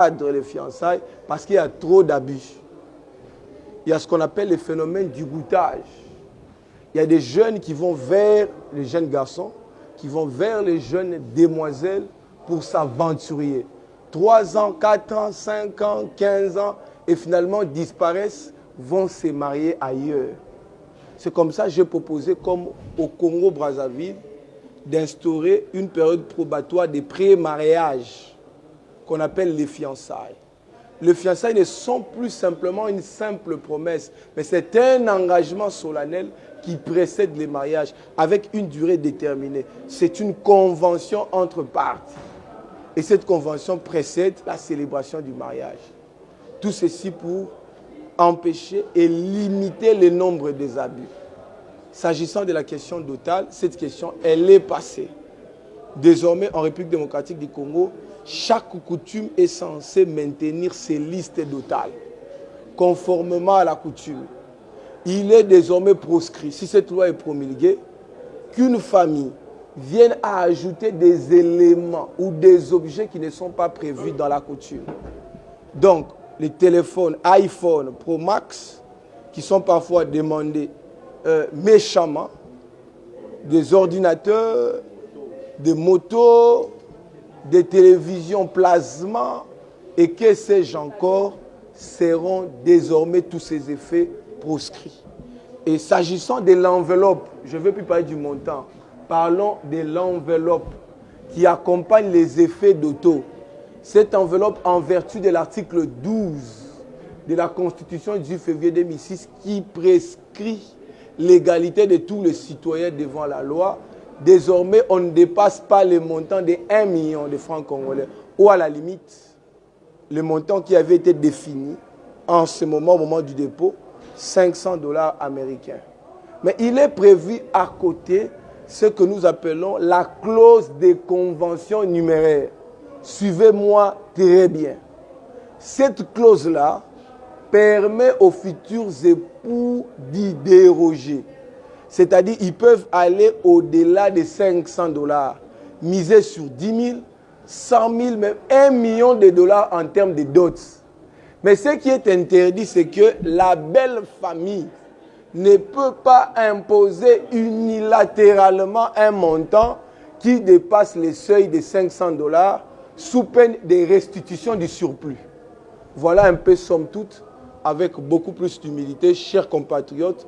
les fiançailles parce qu'il y a trop d'abus. Il y a ce qu'on appelle le phénomène du goûtage. Il y a des jeunes qui vont vers les jeunes garçons, qui vont vers les jeunes demoiselles pour s'aventurer. 3 ans, 4 ans, 5 ans, 15 ans, et finalement disparaissent, vont se marier ailleurs. C'est comme ça que j'ai proposé, comme au Congo-Brazzaville, d'instaurer une période probatoire de pré-mariage qu'on appelle les fiançailles. Les fiançailles ne sont plus simplement une simple promesse, mais c'est un engagement solennel qui précède les mariages avec une durée déterminée. C'est une convention entre parties. Et cette convention précède la célébration du mariage. Tout ceci pour empêcher et limiter le nombre des abus. S'agissant de la question d'Otal, cette question, elle est passée. Désormais, en République démocratique du Congo, chaque coutume est censée maintenir ses listes d'Otal, conformément à la coutume. Il est désormais proscrit, si cette loi est promulguée, qu'une famille vienne à ajouter des éléments ou des objets qui ne sont pas prévus dans la coutume. Donc, les téléphones iPhone Pro Max, qui sont parfois demandés méchamment, des ordinateurs, des motos, des télévisions plasma et que sais-je encore, seront désormais tous ces effets proscrits. Et s'agissant de l'enveloppe, je ne veux plus parler du montant, parlons de l'enveloppe qui accompagne les effets d'auto. Cette enveloppe, en vertu de l'article 12 de la Constitution du 18 février 2006 qui prescrit l'égalité de tous les citoyens devant la loi, désormais, on ne dépasse pas le montant de 1 million de francs congolais. Ou à la limite, le montant qui avait été défini en ce moment, au moment du dépôt, 500 $ américains. Mais il est prévu à côté ce que nous appelons la clause de convention numéraire. Suivez-moi très bien. Cette clause-là permet aux futurs époux d'y déroger. C'est-à-dire qu'ils peuvent aller au-delà de 500 $, miser sur 10 000, 100 000, même 1 million de dollars en termes de dots. Mais ce qui est interdit, c'est que la belle famille ne peut pas imposer unilatéralement un montant qui dépasse les seuils de 500 $ sous peine de restitution du surplus. Voilà un peu, somme toute, avec beaucoup plus d'humilité, chers compatriotes,